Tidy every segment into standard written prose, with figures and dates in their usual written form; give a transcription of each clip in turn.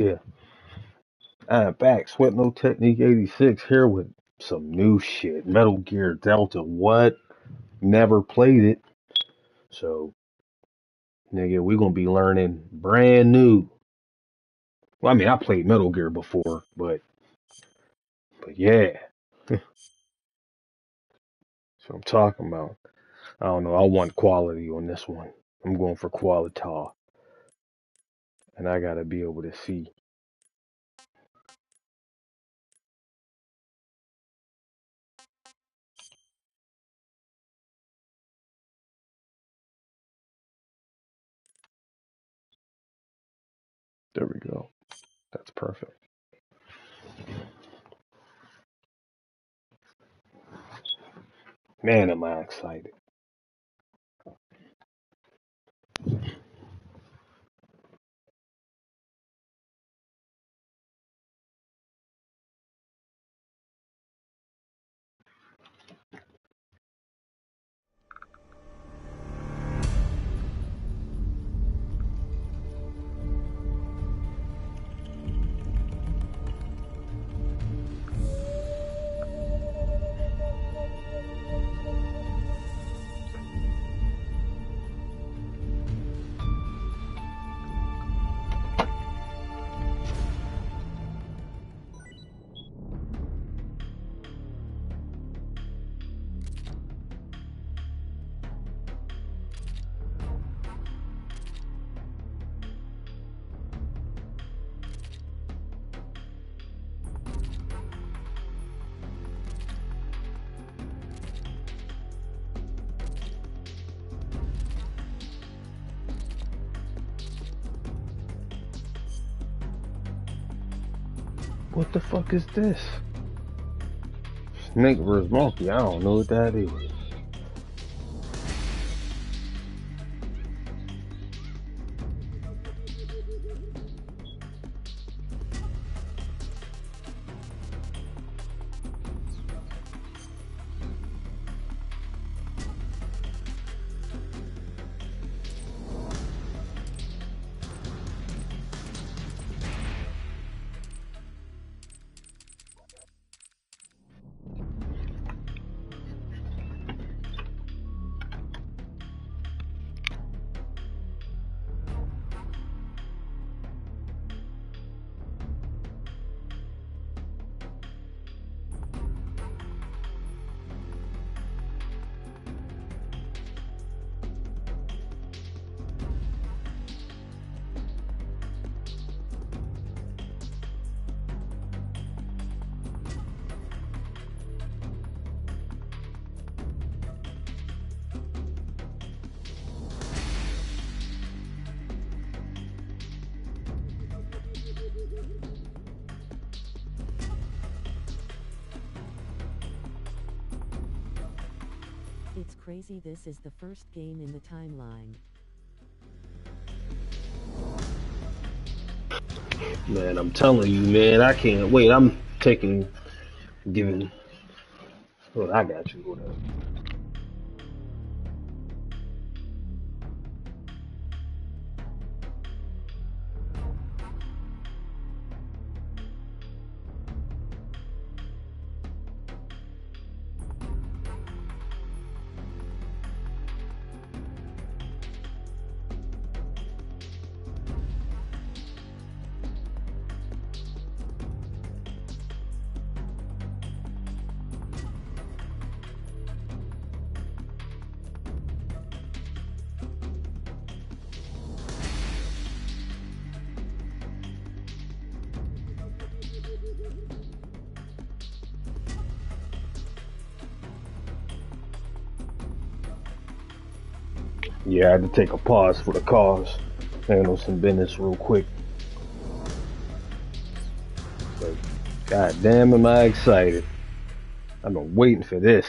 Yeah. I'm back. Sweat No Technique 86 here with some new shit. Metal Gear Delta. What? Never played it. So, nigga, we gonna be learning brand new. Well, I mean, I played Metal Gear before, but yeah. That's what I'm talking about. I don't know. I want quality on this one. I'm going for qualita, and I gotta be able to see. There we go. That's perfect. Man, am I excited. What the fuck is this? Snake vs. Monkey. I don't know what that is. It's crazy, this is the first game in the timeline. Man, I'm telling you, man, I can't wait. I'm giving. Well, I got you. Whatever. Yeah, I had to take a pause for the cause. Handle some business real quick. But god damn, am I excited. I've been waiting for this.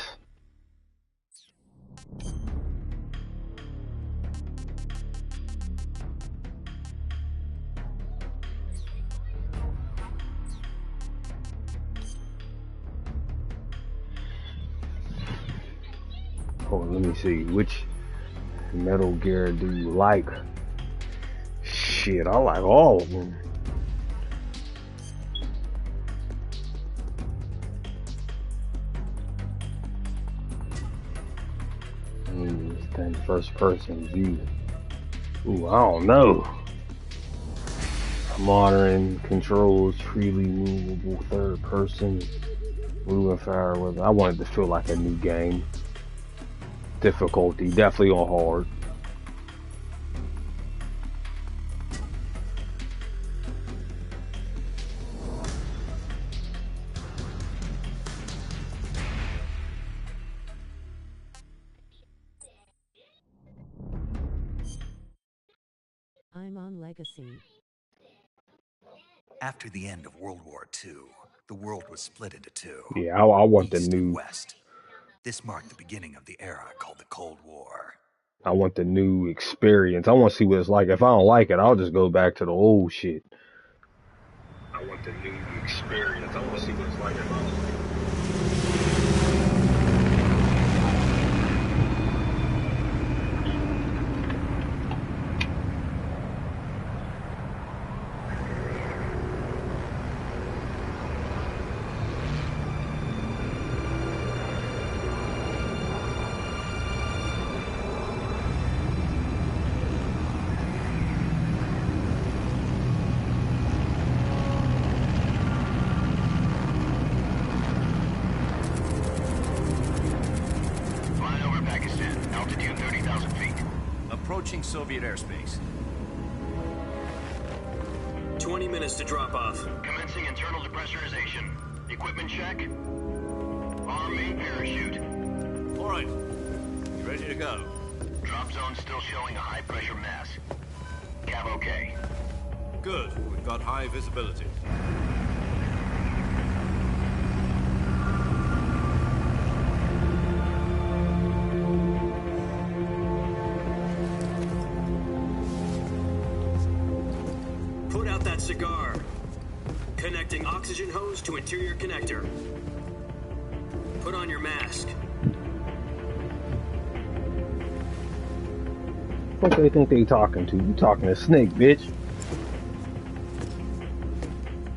Hold on, let me see. Which Metal Gear do you like? Shit, I like all of them. Then first person view. Ooh, I don't know. Modern controls, freely movable third person, moving fire with. I wanted to feel like a new game. Difficulty, definitely on hard. I'm on Legacy. After the end of World War II, the world was split into two. Yeah, I want the East and new. West. This marked the beginning of the era called the Cold War. I want the new experience. I want to see what it's like. If I don't like it, I'll just go back to the old shit. I want the new experience. I want to see what it's like. If I don't like it. Approaching Soviet airspace. 20 minutes to drop off. Commencing internal depressurization. Equipment check. On main parachute. All right. You ready to go? Drop zone still showing a high pressure mass. Cav okay. Good. We've got high visibility. Put out that cigar. Connecting oxygen hose to interior connector. Put on your mask. What do they think they talking to? You talking to Snake, bitch.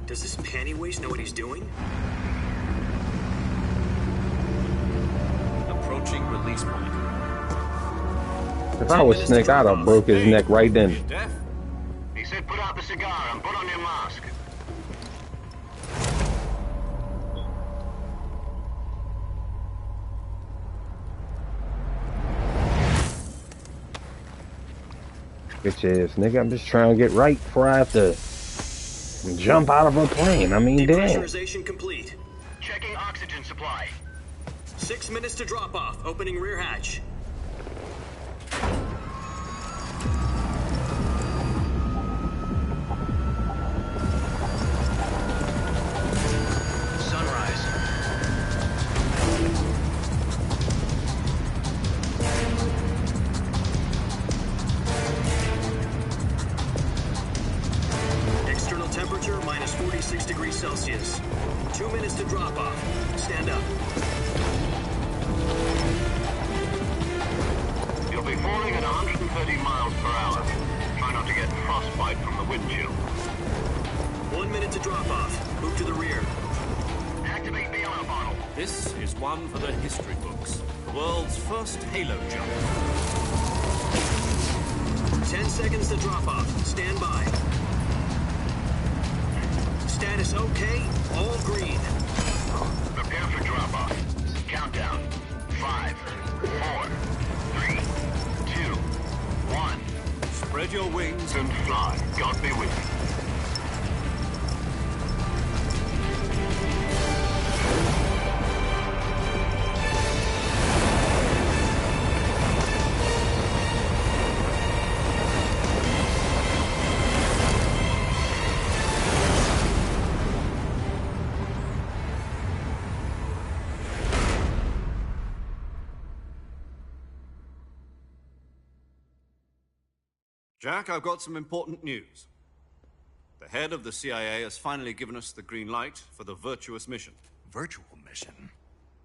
Does this panty waste know what he's doing? Approaching release point. If I was Snake, I'd have broke his neck right then. Deaf? He said put out the cigar and put on your mask. Bitch ass nigga, I'm just trying to get right before I have to jump out of a plane. I mean, damn. Depressurization complete. Checking oxygen supply. 6 minutes to drop off. Opening rear hatch. Sunrise. External temperature minus 46 degrees Celsius. 2 minutes to drop off. Stand up. You'll be falling at 130 miles per hour. Try not to get frostbite from the wind chill. 1 minute to drop off. Move to the rear. Activate the alarm bottle. This is one for the history books. The world's first halo jump. 10 seconds to drop off. Stand by. Status okay. All green. Prepare for drop-off. Countdown. 5, 4, 3, 2, 1. Spread your wings And fly. God be with you. Jack, I've got some important news. The head of the CIA has finally given us the green light for the Virtuous mission. Virtual mission?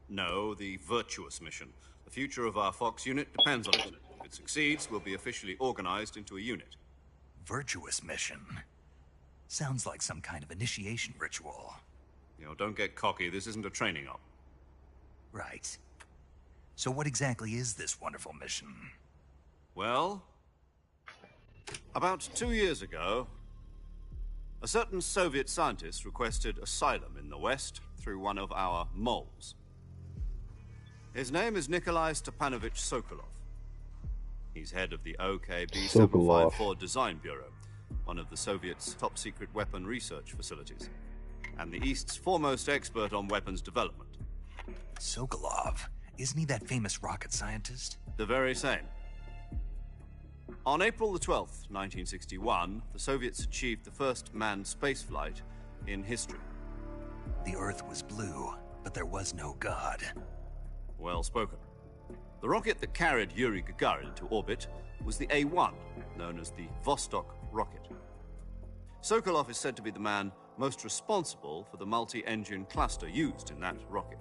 No, the Virtuous mission. The future of our Fox unit depends on it. If it succeeds, we'll be officially organized into a unit. Virtuous mission? Sounds like some kind of initiation ritual. You know, don't get cocky. This isn't a training op. Right. So what exactly is this wonderful mission? Well, about 2 years ago, a certain Soviet scientist requested asylum in the West through one of our moles. His name is Nikolai Stepanovich Sokolov. He's head of the OKB-754 Design Bureau, one of the Soviets' top-secret weapon research facilities, and the East's foremost expert on weapons development. Sokolov? Isn't he that famous rocket scientist? The very same. On April the 12th, 1961, the Soviets achieved the first manned spaceflight in history. The Earth was blue, but there was no God. Well spoken. The rocket that carried Yuri Gagarin to orbit was the A-1, known as the Vostok rocket. Sokolov is said to be the man most responsible for the multi-engine cluster used in that rocket.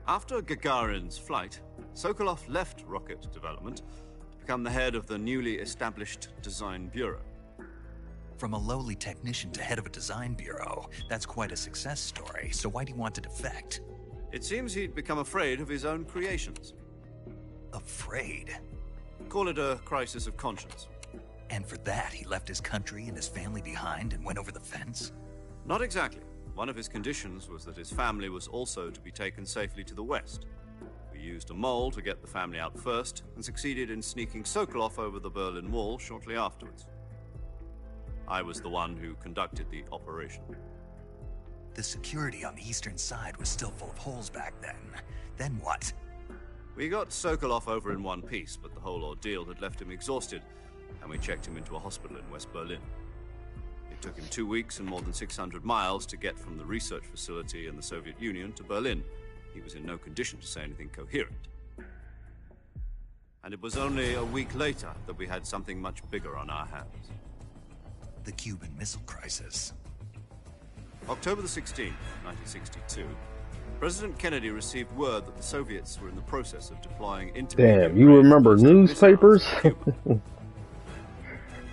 After Gagarin's flight, Sokolov left rocket development to become the head of the newly established Design Bureau. From a lowly technician to head of a design bureau, that's quite a success story, so why'd he want to defect? It seems he'd become afraid of his own creations. Afraid? Call it a crisis of conscience. And for that, he left his country and his family behind and went over the fence? Not exactly. One of his conditions was that his family was also to be taken safely to the West. We used a mole to get the family out first, and succeeded in sneaking Sokolov over the Berlin Wall shortly afterwards. I was the one who conducted the operation. The security on the eastern side was still full of holes back then. Then what? We got Sokolov over in one piece, but the whole ordeal had left him exhausted, and we checked him into a hospital in West Berlin. It took him 2 weeks and more than 600 miles to get from the research facility in the Soviet Union to Berlin. He was in no condition to say anything coherent. And it was only a week later that we had something much bigger on our hands. The Cuban Missile Crisis. October the 16th, 1962, President Kennedy received word that the Soviets were in the process of deploying intermediate... Damn, you remember newspapers? The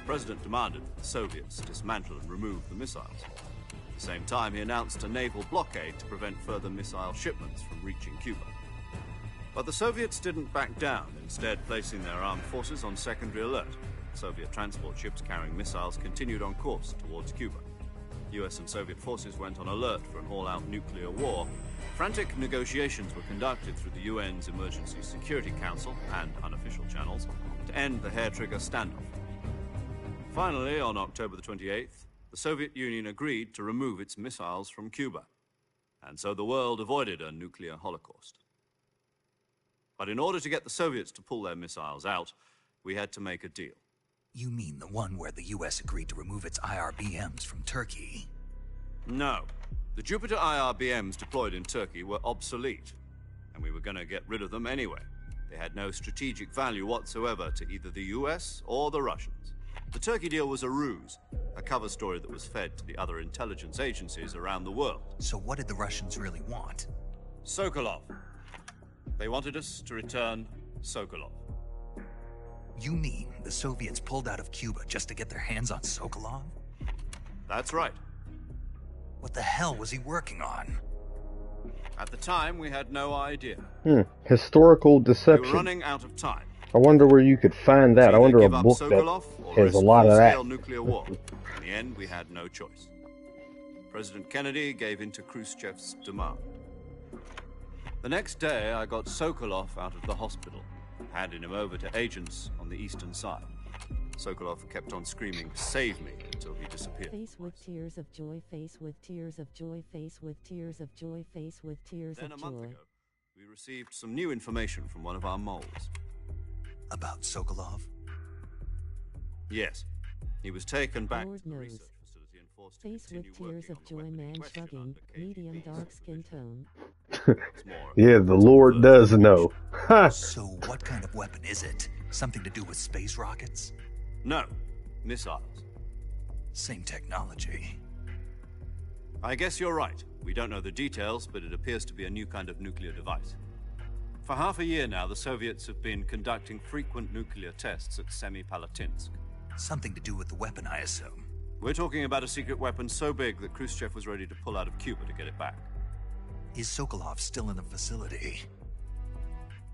President demanded that the Soviets dismantle and remove the missiles. At the same time, he announced a naval blockade to prevent further missile shipments from reaching Cuba. But the Soviets didn't back down, instead placing their armed forces on secondary alert. Soviet transport ships carrying missiles continued on course towards Cuba. US and Soviet forces went on alert for an all-out nuclear war. Frantic negotiations were conducted through the UN's Emergency Security Council and unofficial channels to end the hair-trigger standoff. Finally, on October the 28th, the Soviet Union agreed to remove its missiles from Cuba, and so the world avoided a nuclear holocaust. But in order to get the Soviets to pull their missiles out, we had to make a deal. You mean the one where the US agreed to remove its IRBMs from Turkey? No. The Jupiter IRBMs deployed in Turkey were obsolete, and we were going to get rid of them anyway. They had no strategic value whatsoever to either the US or the Russians. The Turkey deal was a ruse, a cover story that was fed to the other intelligence agencies around the world. So what did the Russians really want? Sokolov. They wanted us to return Sokolov. You mean the Soviets pulled out of Cuba just to get their hands on Sokolov? That's right. What the hell was he working on? At the time, we had no idea. Historical We were deception. running out of time. I wonder where you could find that. I wonder a book that has a lot of that. Nuclear war. In the end, we had no choice. President Kennedy gave in to Khrushchev's demand. The next day, I got Sokolov out of the hospital, handing him over to agents on the eastern side. Sokolov kept on screaming, "Save me," until he disappeared. Face with tears of joy, face with tears of joy, face with tears of joy, face with tears Then a of month joy. ago, we received some new information from one of our moles. About Sokolov? Yes. He was taken back Lord to the knows. research facility and forced to Face continue with tears working of on the joy, weapon in man question shrugging, under medium KGB dark skin supervision. tone. It's more Yeah, the Lord does know. Ha! So what kind of weapon is it? Something to do with space rockets? No. Missiles. Same technology. I guess you're right. We don't know the details, but it appears to be a new kind of nuclear device. For half a year now, the Soviets have been conducting frequent nuclear tests at Semipalatinsk. Something to do with the weapon, I assume. We're talking about a secret weapon so big that Khrushchev was ready to pull out of Cuba to get it back. Is Sokolov still in the facility?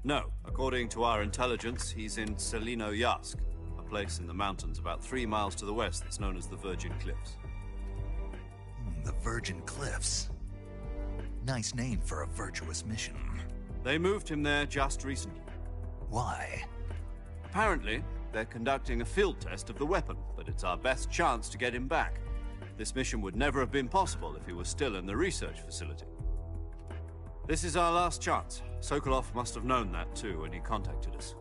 No. According to our intelligence, he's in Selino-Yask, a place in the mountains about 3 miles to the west that's known as the Virgin Cliffs. The Virgin Cliffs. Nice name for a virtuous mission. They moved him there just recently. Why? Apparently, they're conducting a field test of the weapon, but it's our best chance to get him back. This mission would never have been possible if he was still in the research facility. This is our last chance. Sokolov must have known that too when he contacted us.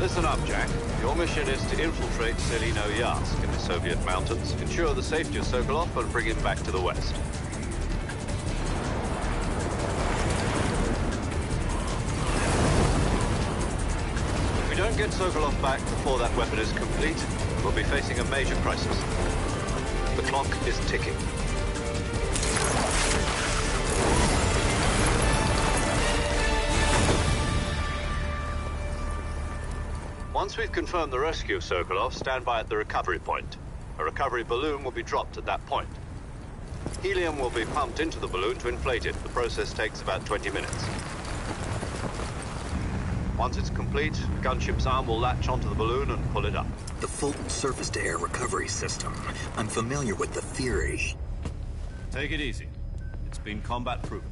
Listen up, Jack. Your mission is to infiltrate Selino-Yask in the Soviet mountains, ensure the safety of Sokolov, and bring him back to the west. If we don't get Sokolov back before that weapon is complete, we'll be facing a major crisis. The clock is ticking. Once we've confirmed the rescue of Sokolov, stand by at the recovery point. A recovery balloon will be dropped at that point. Helium will be pumped into the balloon to inflate it. The process takes about 20 minutes. Once it's complete, a gunship's arm will latch onto the balloon and pull it up. The Fulton surface-to-air recovery system. I'm familiar with the theory. Take it easy. It's been combat-proven.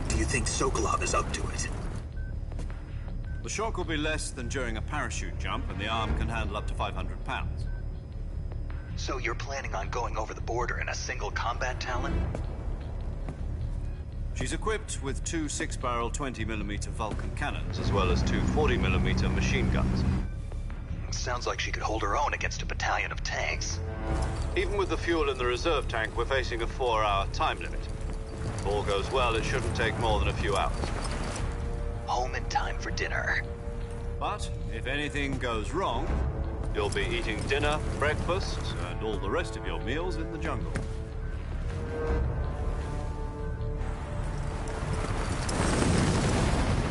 Do you think Sokolov is up to it? The shock will be less than during a parachute jump, and the arm can handle up to 500 pounds. So you're planning on going over the border in a single combat Talon? She's equipped with 2 6-barrel 20mm Vulcan cannons, as well as 2 40mm machine guns. Sounds like she could hold her own against a battalion of tanks. Even with the fuel in the reserve tank, we're facing a 4-hour time limit. If all goes well, it shouldn't take more than a few hours. Home in time for dinner. But if anything goes wrong, you'll be eating dinner, breakfast, and all the rest of your meals in the jungle.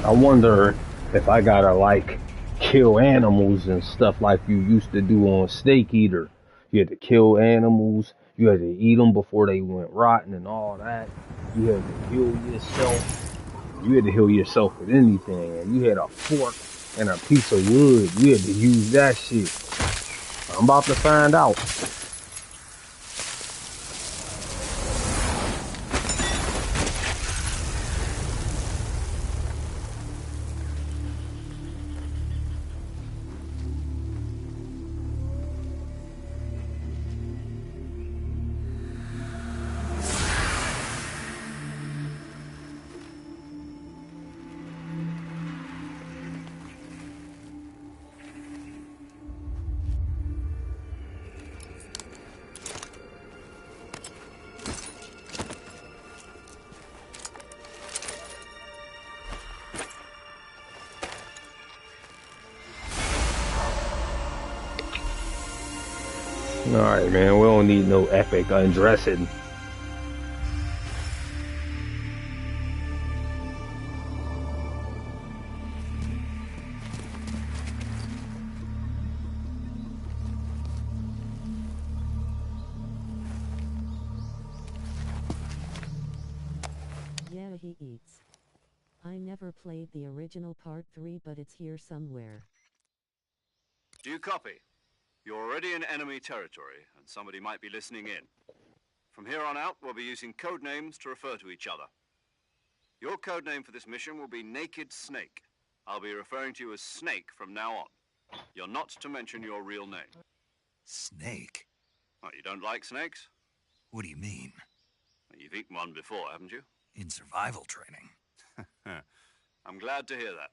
I wonder if I gotta, like, kill animals and stuff like you used to do on Snake Eater. You had to kill animals, you had to eat them before they went rotten and all that. You had to heal yourself. You had to heal yourself with anything. And you had a fork and a piece of wood. You had to use that shit. I'm about to find out. Alright, man, we don't need no epic undressing. Yeah, he eats. I never played the original part 3, but it's here somewhere. Do you copy? You're already in enemy territory, and somebody might be listening in. From here on out, we'll be using code names to refer to each other. Your code name for this mission will be Naked Snake. I'll be referring to you as Snake from now on. You're not to mention your real name. Snake? Oh, you don't like snakes? What do you mean? You've eaten one before, haven't you? In survival training. I'm glad to hear that.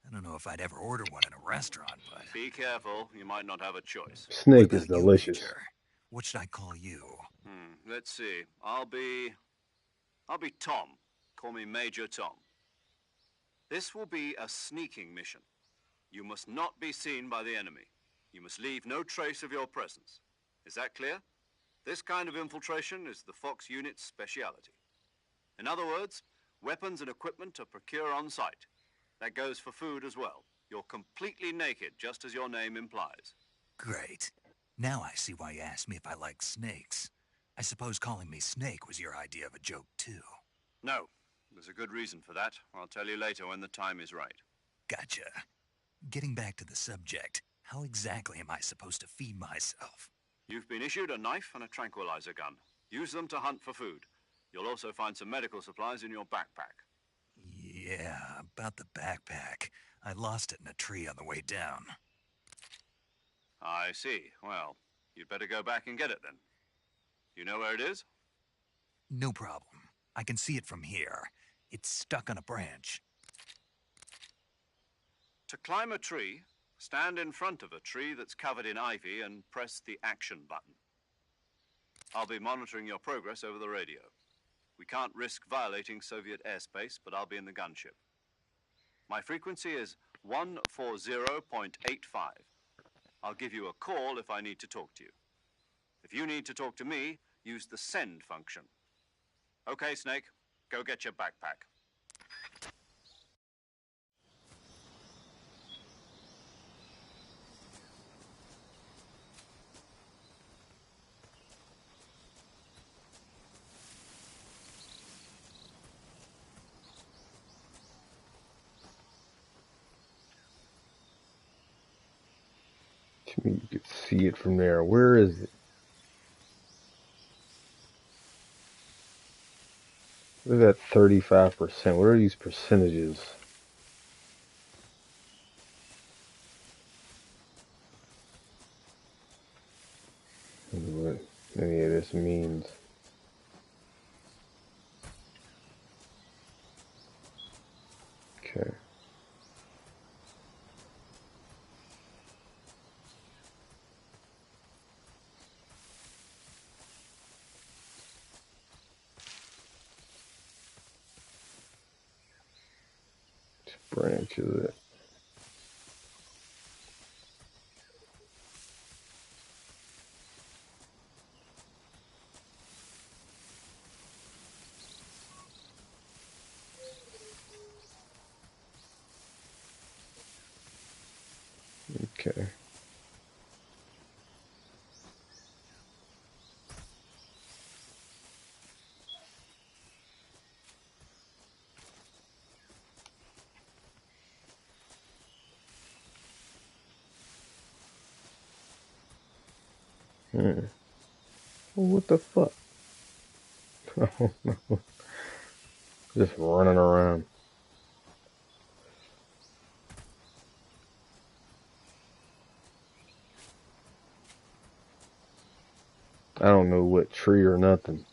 I don't know if I'd ever order one in a restaurant, but... Be careful, you might not have a choice. Snake is delicious. What should I call you? Let's see. I'll be I'll be Tom. Call me Major Tom. This will be a sneaking mission. You must not be seen by the enemy. You must leave no trace of your presence. Is that clear? This kind of infiltration is the Fox unit's speciality. In other words, weapons and equipment are procured on site. That goes for food as well. You're completely naked, just as your name implies. Great. Now I see why you asked me if I like snakes. I suppose calling me Snake was your idea of a joke, too. No, there's a good reason for that. I'll tell you later when the time is right. Gotcha. Getting back to the subject, how exactly am I supposed to feed myself? You've been issued a knife and a tranquilizer gun. Use them to hunt for food. You'll also find some medical supplies in your backpack. Yeah, about the backpack. I lost it in a tree on the way down. I see. Well, you'd better go back and get it then. You know where it is? No problem. I can see it from here. It's stuck on a branch. To climb a tree, stand in front of a tree that's covered in ivy and press the action button. I'll be monitoring your progress over the radio. We can't risk violating Soviet airspace, but I'll be in the gunship. My frequency is 140.85. I'll give you a call if I need to talk to you. If you need to talk to me, use the send function. Okay, Snake, go get your backpack. You could see it from there. Where is it? Look at that 35%. What are these percentages? I don't know what any of this means. Okay. Branch is it? Okay. Well, what the fuck? I don't know. Just running around. I don't know what tree or nothing.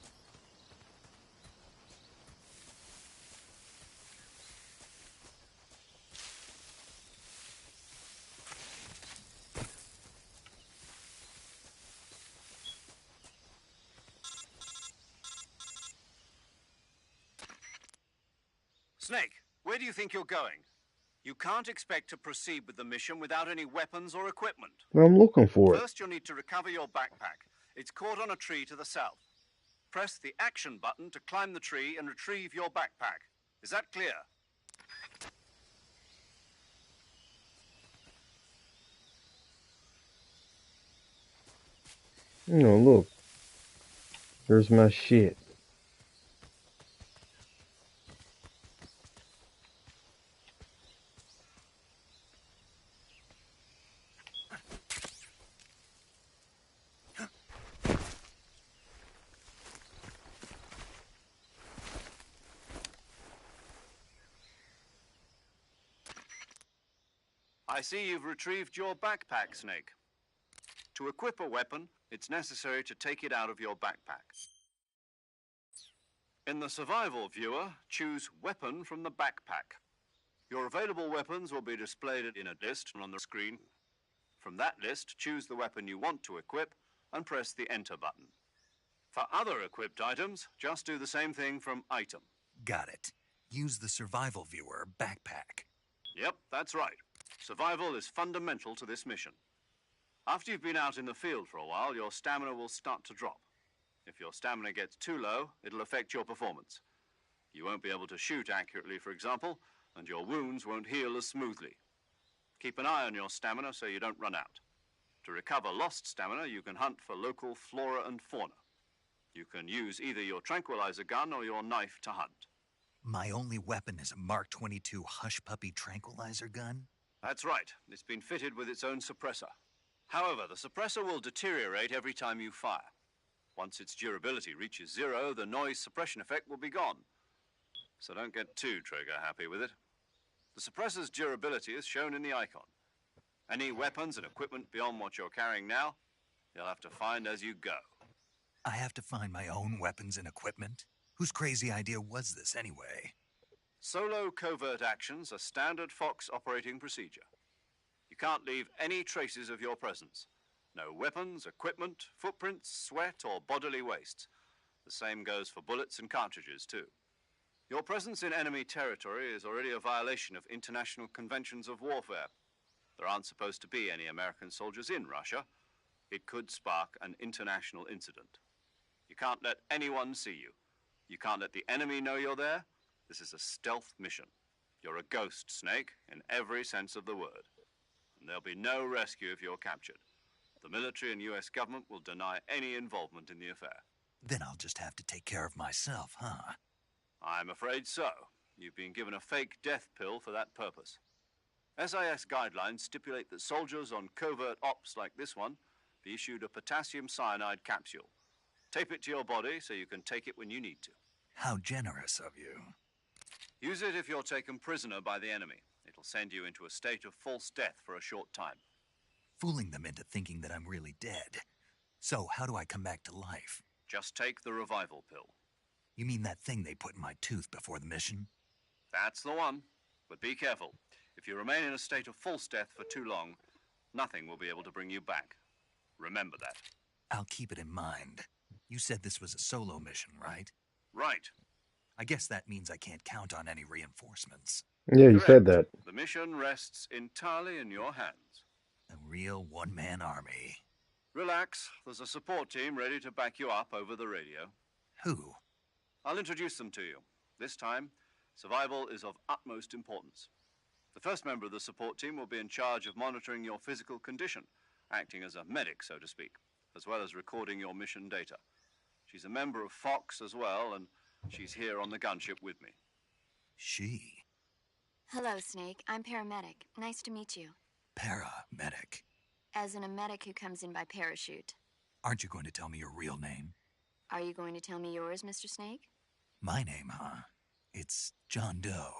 Snake, where do you think you're going? You can't expect to proceed with the mission without any weapons or equipment. Well, I'm looking for it. First, you'll need to recover your backpack. It's caught on a tree to the south. Press the action button to climb the tree and retrieve your backpack. Is that clear? Look. There's my shit. I see you've retrieved your backpack, Snake. To equip a weapon, it's necessary to take it out of your backpack. In the survival viewer, choose Weapon from the backpack. Your available weapons will be displayed in a list on the screen. From that list, choose the weapon you want to equip and press the Enter button. For other equipped items, just do the same thing from item. Got it. Use the survival viewer backpack. Yep, that's right. Survival is fundamental to this mission. After you've been out in the field for a while, your stamina will start to drop. If your stamina gets too low, it'll affect your performance. You won't be able to shoot accurately, for example, and your wounds won't heal as smoothly. Keep an eye on your stamina so you don't run out. To recover lost stamina, you can hunt for local flora and fauna. You can use either your tranquilizer gun or your knife to hunt. My only weapon is a Mark 22 Hush Puppy tranquilizer gun? That's right. It's been fitted with its own suppressor. However, the suppressor will deteriorate every time you fire. Once its durability reaches 0, the noise suppression effect will be gone. So don't get too trigger-happy with it. The suppressor's durability is shown in the icon. Any weapons and equipment beyond what you're carrying now, you'll have to find as you go. I have to find my own weapons and equipment? Whose crazy idea was this anyway? Solo covert actions are standard Fox operating procedure. You can't leave any traces of your presence. No weapons, equipment, footprints, sweat, or bodily wastes. The same goes for bullets and cartridges, too. Your presence in enemy territory is already a violation of international conventions of warfare. There aren't supposed to be any American soldiers in Russia. It could spark an international incident. You can't let anyone see you. You can't let the enemy know you're there. This is a stealth mission. You're a ghost, Snake, in every sense of the word. And there'll be no rescue if you're captured. The military and U.S. government will deny any involvement in the affair. Then I'll just have to take care of myself, huh? I'm afraid so. You've been given a fake death pill for that purpose. SIS guidelines stipulate that soldiers on covert ops like this one be issued a potassium cyanide capsule. Tape it to your body so you can take it when you need to. How generous of you. Use it if you're taken prisoner by the enemy. It'll send you into a state of false death for a short time. Fooling them into thinking that I'm really dead. So how do I come back to life? Just take the revival pill. You mean that thing they put in my tooth before the mission? That's the one. But be careful. If you remain in a state of false death for too long, nothing will be able to bring you back. Remember that. I'll keep it in mind. You said this was a solo mission, right? Right. I guess that means I can't count on any reinforcements. Yeah, you Correct. said that. The mission rests entirely in your hands. A real one-man army. Relax. There's a support team ready to back you up over the radio. Who? I'll introduce them to you. This time, survival is of utmost importance. The first member of the support team will be in charge of monitoring your physical condition, acting as a medic, so to speak, as well as recording your mission data. She's a member of Fox as well, and she's here on the gunship with me. She. Hello, Snake. I'm paramedic. Nice to meet you. Paramedic. As in a medic who comes in by parachute. Aren't you going to tell me your real name? Are you going to tell me yours, Mr. Snake? My name, huh? It's John Doe.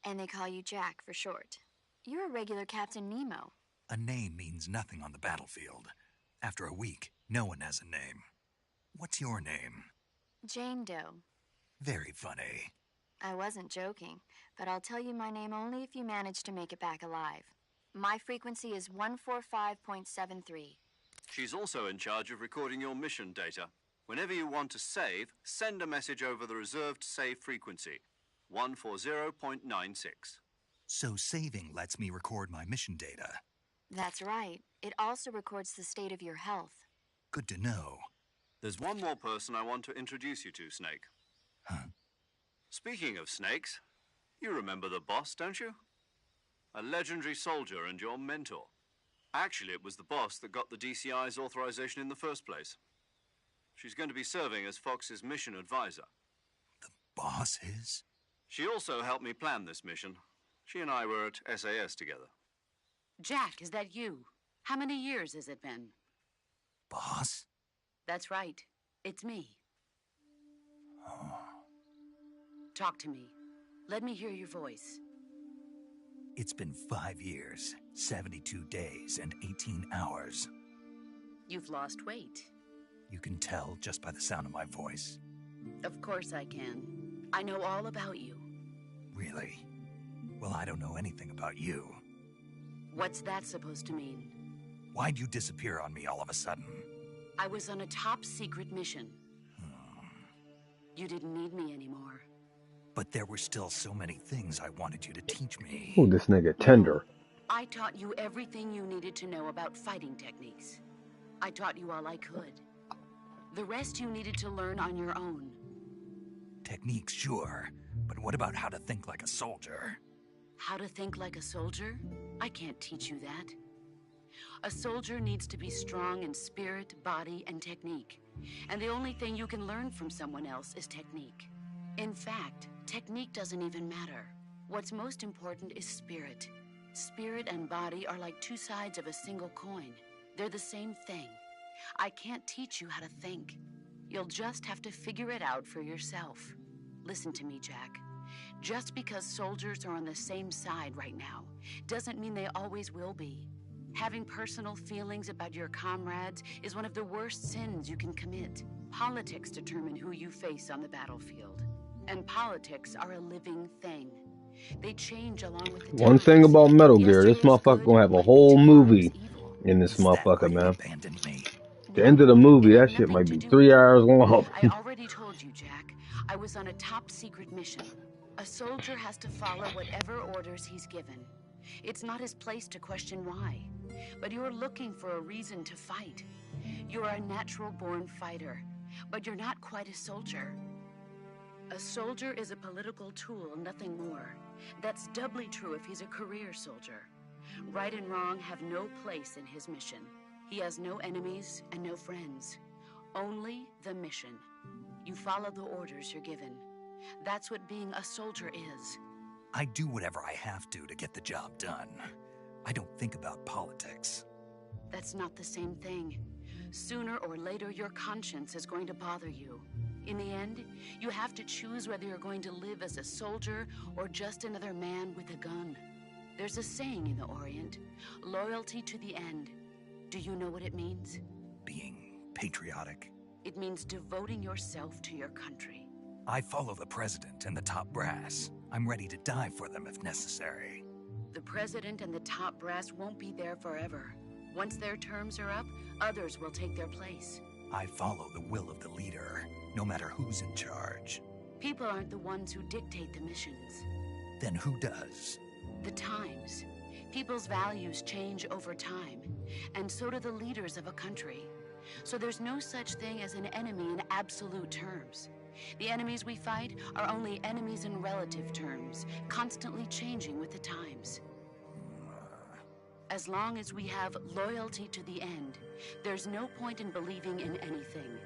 And they call you Jack for short. You're a regular Captain Nemo. A name means nothing on the battlefield. After a week, no one has a name. What's your name? Jane Doe. Very funny. I wasn't joking, but I'll tell you my name only if you manage to make it back alive. My frequency is 145.73. She's also in charge of recording your mission data. Whenever you want to save, send a message over the reserved save frequency, 140.96. So saving lets me record my mission data. That's right. It also records the state of your health. Good to know. There's one more person I want to introduce you to, Snake. Huh? Speaking of snakes, you remember the boss, don't you? A legendary soldier and your mentor. Actually, it was the boss that got the DCI's authorization in the first place. She's going to be serving as Fox's mission advisor. The boss is? She also helped me plan this mission. She and I were at SAS together. Jack, is that you? How many years has it been? Boss? That's right. It's me. Oh. Talk to me. Let me hear your voice. It's been 5 years, 72 days, and 18 hours. You've lost weight. You can tell just by the sound of my voice. Of course I can. I know all about you. Really? Well, I don't know anything about you. What's that supposed to mean? Why'd you disappear on me all of a sudden? I was on a top secret mission. You didn't need me anymore. But there were still so many things I wanted you to teach me. Ooh, this nigga tender. I taught you everything you needed to know about fighting techniques. I taught you all I could. The rest you needed to learn on your own. Techniques, sure. But what about how to think like a soldier? How to think like a soldier? I can't teach you that. A soldier needs to be strong in spirit, body, and technique. And the only thing you can learn from someone else is technique. In fact, technique doesn't even matter. What's most important is spirit. Spirit and body are like two sides of a single coin. They're the same thing. I can't teach you how to think. You'll just have to figure it out for yourself. Listen to me, Jack. Just because soldiers are on the same side right now doesn't mean they always will be. Having personal feelings about your comrades is one of the worst sins you can commit. Politics determine who you face on the battlefield. And politics are a living thing. They change along with the times. One thing about Metal Gear, this Yesterday's motherfucker good, gonna have a but whole tomorrow's movie evil. in this Is that why motherfucker, you man. abandoned me? The end of the movie, It that had shit might nothing be to do 3 with hours long. I already told you, Jack. I was on a top secret mission. A soldier has to follow whatever orders he's given. It's not his place to question why. But you're looking for a reason to fight. You're a natural-born fighter, but you're not quite a soldier. A soldier is a political tool, nothing more. That's doubly true if he's a career soldier. Right and wrong have no place in his mission. He has no enemies and no friends. Only the mission. You follow the orders you're given. That's what being a soldier is. I do whatever I have to get the job done. I don't think about politics. That's not the same thing. Sooner or later, your conscience is going to bother you. In the end, you have to choose whether you're going to live as a soldier or just another man with a gun. There's a saying in the Orient, loyalty to the end. Do you know what it means? Being patriotic. It means devoting yourself to your country. I follow the president and the top brass. I'm ready to die for them if necessary. The president and the top brass won't be there forever. Once their terms are up, others will take their place. I follow the will of the leader, no matter who's in charge. People aren't the ones who dictate the missions. Then who does? The times. People's values change over time, and so do the leaders of a country. So there's no such thing as an enemy in absolute terms. The enemies we fight are only enemies in relative terms, constantly changing with the times. As long as we have loyalty to the end, there's no point in believing in anything,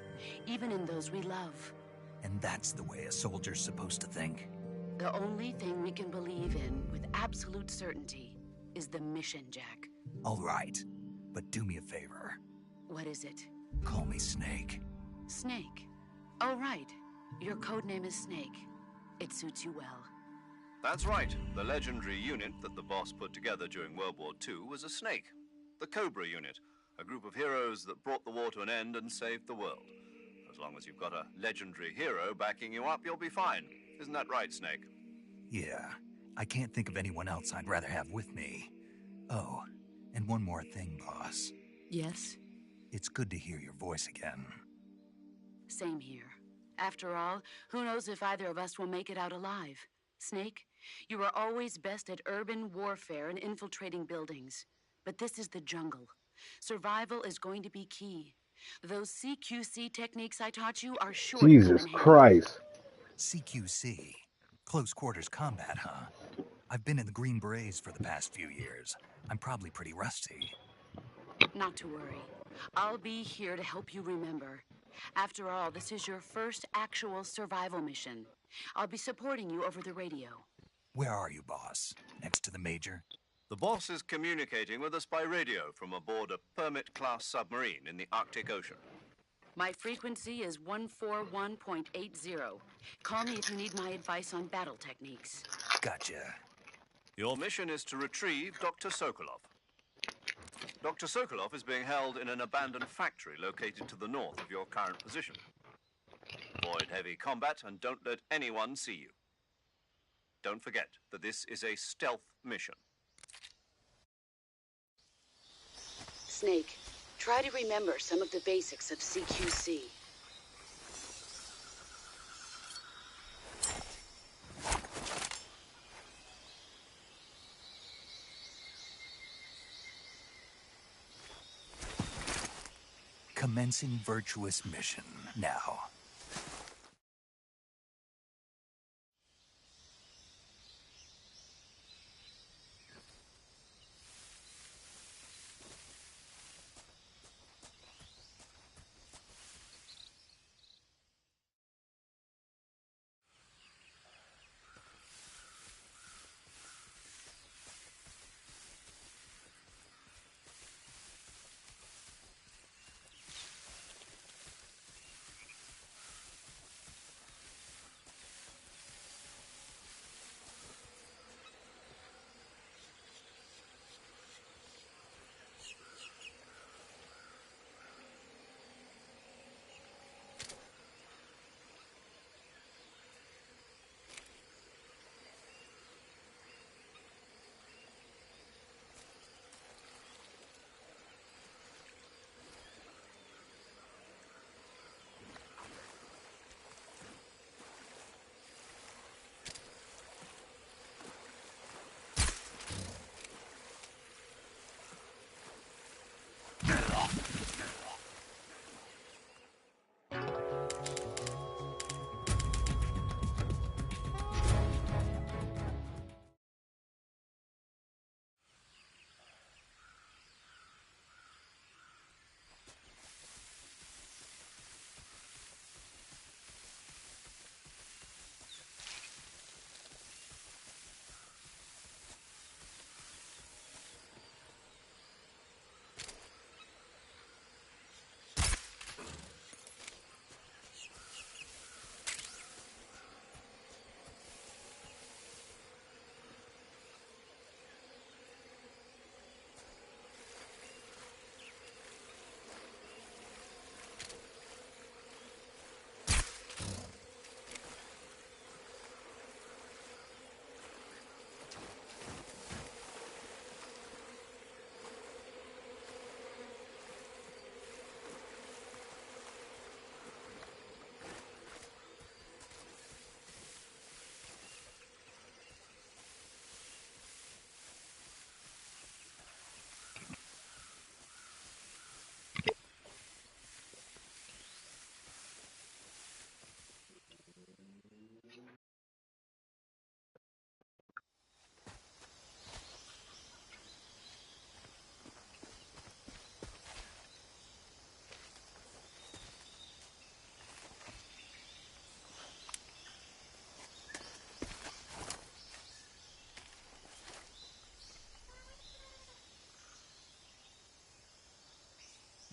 even in those we love. And that's the way a soldier's supposed to think? The only thing we can believe in with absolute certainty is the mission, Jack. All right, but do me a favor. What is it? Call me Snake. Snake. Oh, right. Your codename is Snake. It suits you well. That's right. The legendary unit that the boss put together during World War II was a snake. The Cobra unit, a group of heroes that brought the war to an end and saved the world. As long as you've got a legendary hero backing you up, you'll be fine. Isn't that right, Snake? Yeah, I can't think of anyone else I'd rather have with me. Oh, and one more thing, boss. Yes? It's good to hear your voice again. Same here. After all, who knows if either of us will make it out alive? Snake, you are always best at urban warfare and infiltrating buildings. But this is the jungle. Survival is going to be key. Those CQC techniques I taught you are sure to come Jesus in handy. Christ. CQC. Close quarters combat, huh? I've been in the Green Berets for the past few years. I'm probably pretty rusty. Not to worry. I'll be here to help you remember. After all, this is your first actual survival mission. I'll be supporting you over the radio. Where are you, boss? Next to the Major? The boss is communicating with us by radio from aboard a Permit-class submarine in the Arctic Ocean. My frequency is 141.80. Call me if you need my advice on battle techniques. Gotcha. Your mission is to retrieve Dr. Sokolov. Dr. Sokolov is being held in an abandoned factory located to the north of your current position. Avoid heavy combat and don't let anyone see you. Don't forget that this is a stealth mission. Snake, try to remember some of the basics of CQC. Commencing virtuous mission now.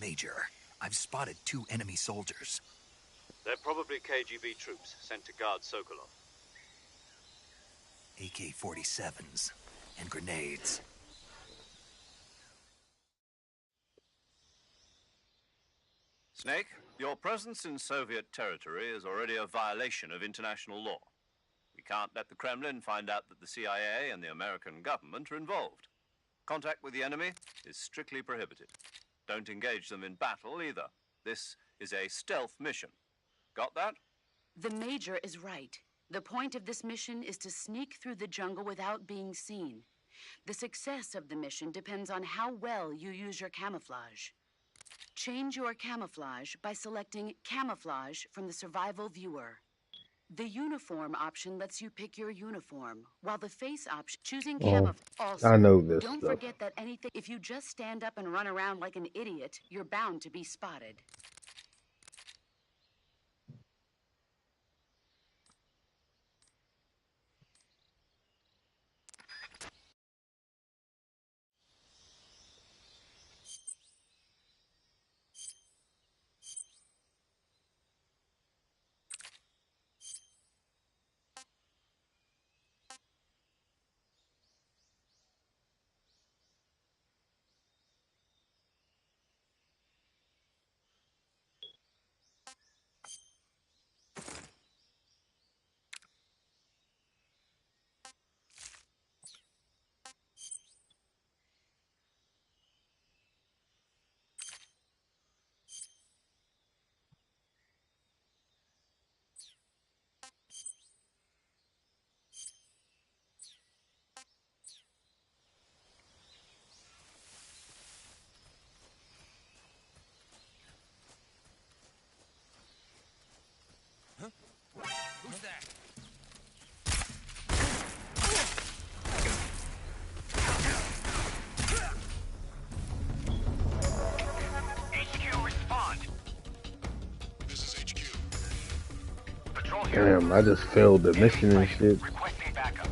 Major, I've spotted 2 enemy soldiers. They're probably KGB troops sent to guard Sokolov. AK-47s and grenades. Snake, your presence in Soviet territory is already a violation of international law. We can't let the Kremlin find out that the CIA and the American government are involved. Contact with the enemy is strictly prohibited. Don't engage them in battle either. This is a stealth mission. Got that? The Major is right. The point of this mission is to sneak through the jungle without being seen. The success of the mission depends on how well you use your camouflage. Change your camouflage by selecting Camouflage from the Survival Viewer. The Uniform option lets you pick your uniform, while the Face option, choosing Oh, camouflage. Also, I know this don't stuff. forget that anything, if you just stand up and run around like an idiot, you're bound to be spotted. Damn, I just failed the mission and shit. Requesting backup.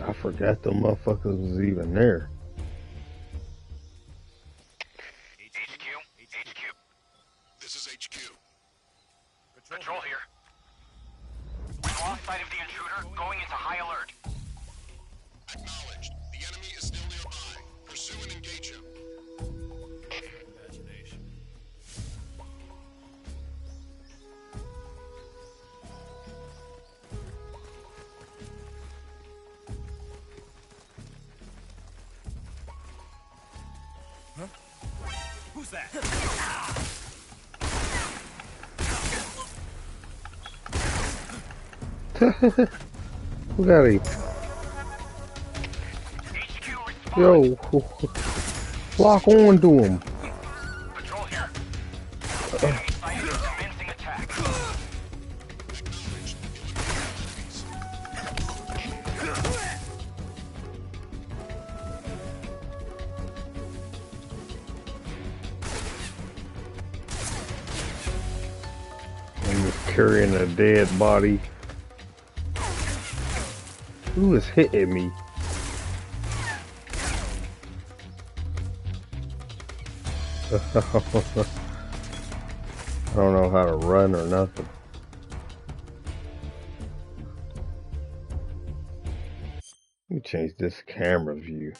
I forgot them motherfuckers was even there. HQ. This is HQ. Patrol here. We've lost sight of the intruder, going into high alert. Acknowledged. The enemy is still nearby. Pursue and engage him. Imagination. Who's that? Who got him? Yo, lock on to him. Patrol here. Enemy sighted commencing attack. I'm just carrying a dead body. Who is hitting me? I don't know how to run or nothing. Let me change this camera view.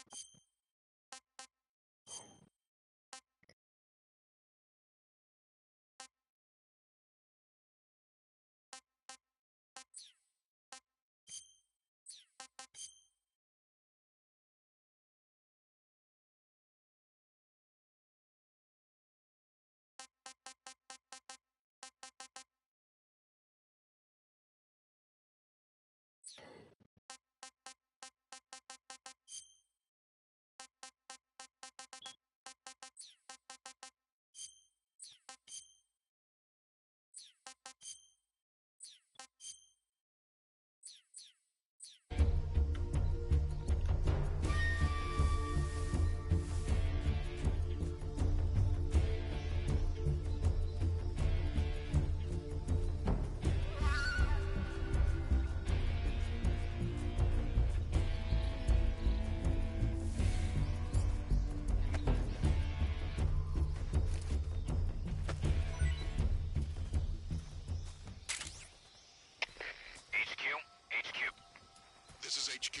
HQ.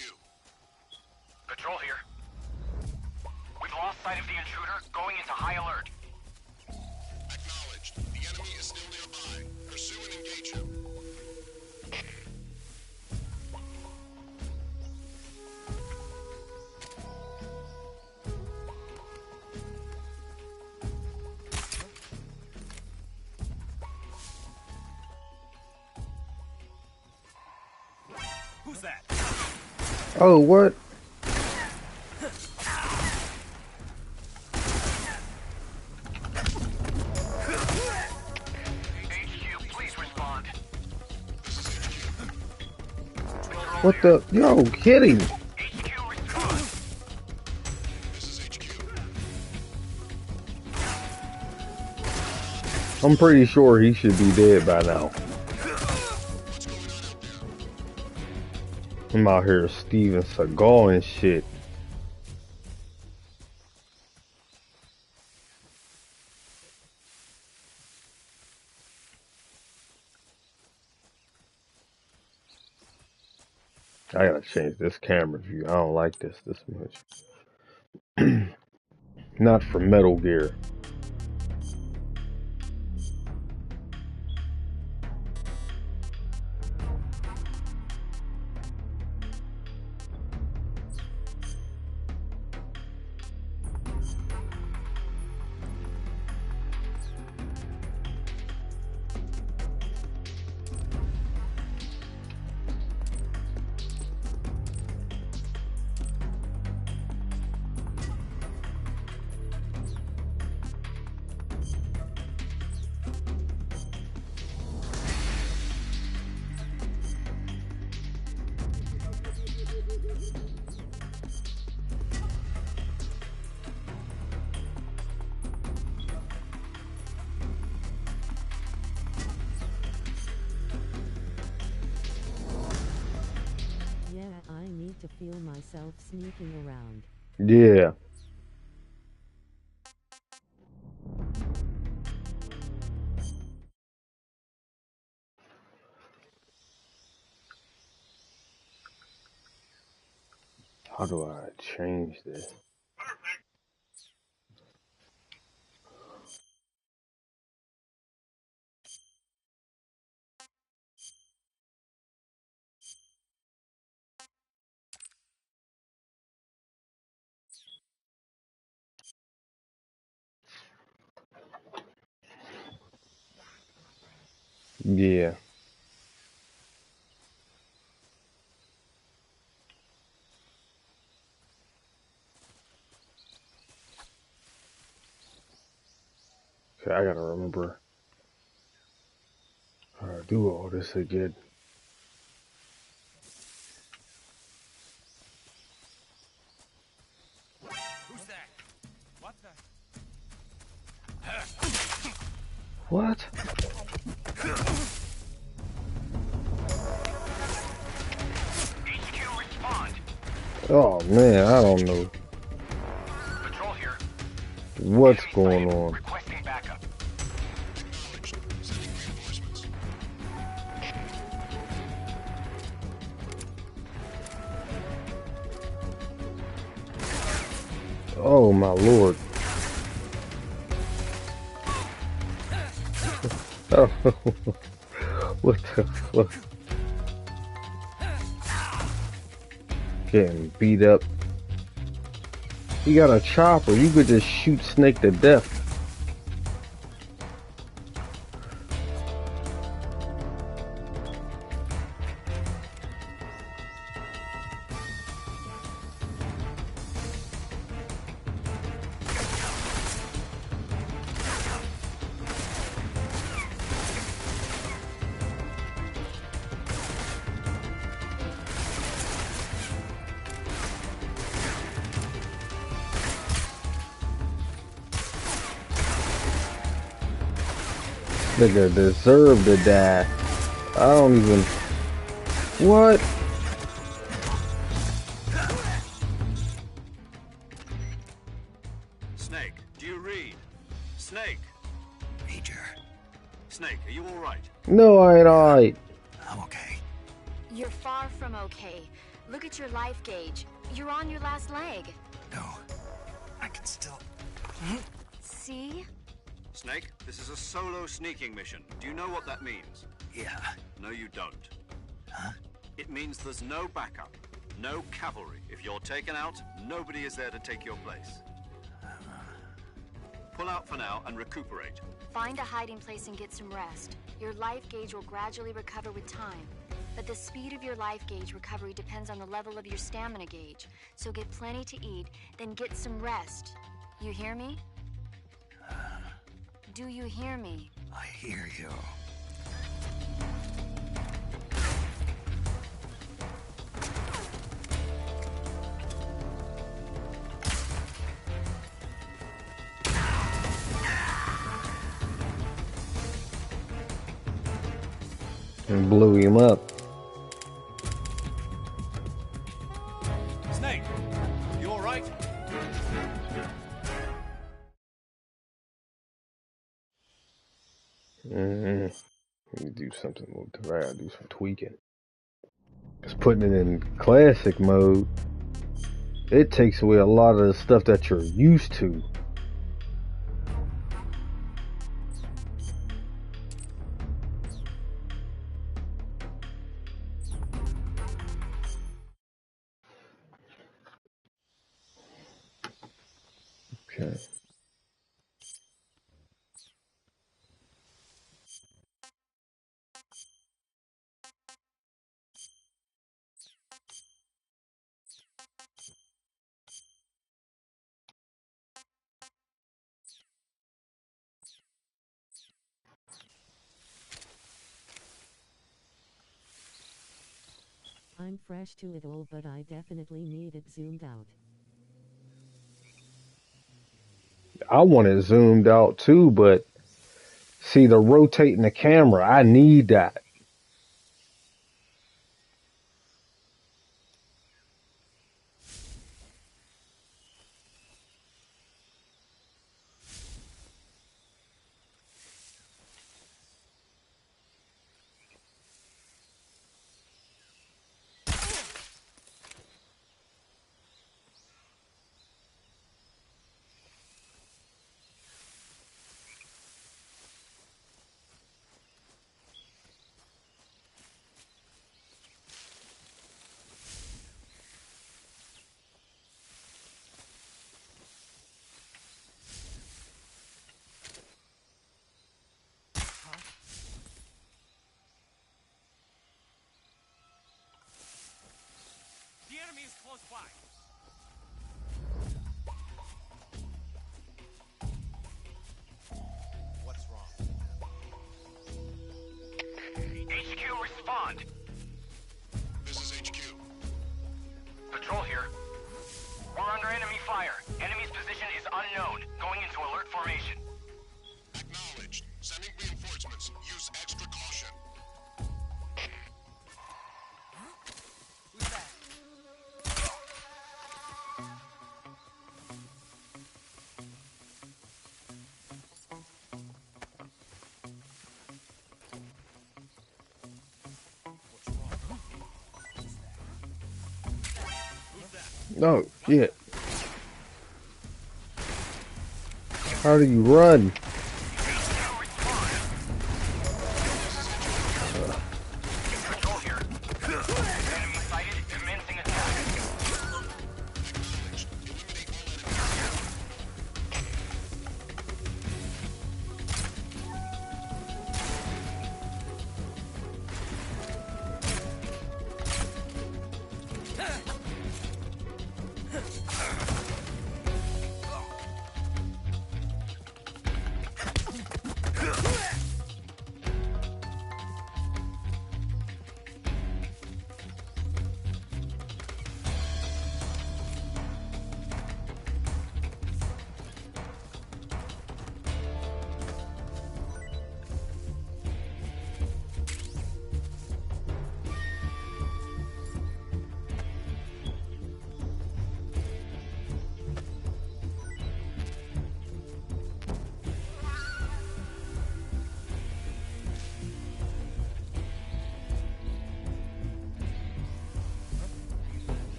Patrol here. We've lost sight of the intruder, going into high alert. Acknowledged. The enemy is still nearby. Pursue and engage him. Who's that? Oh, what? HQ, please respond. What the? Yo, hit him. HQ, respond. This is HQ. I'm pretty sure he should be dead by now. I'm out here Steven Seagal and shit. I gotta change this camera view. I don't like this much. Not for Metal Gear. feel myself sneaking around. Yeah. How do I change this? Yeah. Okay, I gotta remember how to do all this again. Who's that? What the? What? HQ, respond. Oh man, I don't know Patrol here. what's Enemy going sighted. on. Requesting backup. Oh my lord. Oh, what the fuck? Getting beat up. You got a chopper, you could just shoot Snake to death. Nigga deserve to die. I don't even... What? Snake, do you read? Snake! Major, Snake, are you alright? No, I ain't alright. I'm okay. You're far from okay. Look at your life gauge. You're on your last leg. No, I can still... See? Snake, this is a solo sneaking mission. Do you know what that means? Yeah. No, you don't. Huh? It means there's no backup, no cavalry. If you're taken out, nobody is there to take your place. Pull out for now and recuperate. Find a hiding place and get some rest. Your life gauge will gradually recover with time. But the speed of your life gauge recovery depends on the level of your stamina gauge. So get plenty to eat, then get some rest. You hear me? Do you hear me? I hear you. And blew him up. Snake, you alright? Let me do something more. I gotta do some tweaking. Just putting it in classic mode, it takes away a lot of the stuff that you're used to. Okay. I'm fresh to it all, but I definitely need it zoomed out. I want it zoomed out too, but see the rotating the camera, I need that. Going into alert formation. Acknowledged. Sending reinforcements. Use extra caution. No, shit. How do you run? Control here. Enemy sighted. Commencing attack.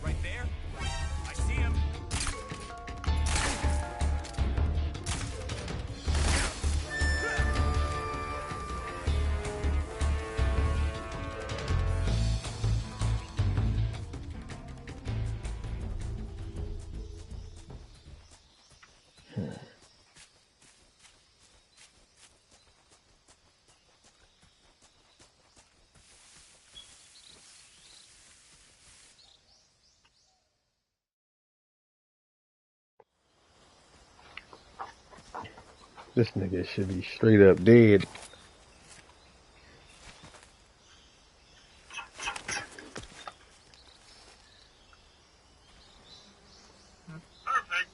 Right there. I see him. This nigga should be straight up dead. Perfect.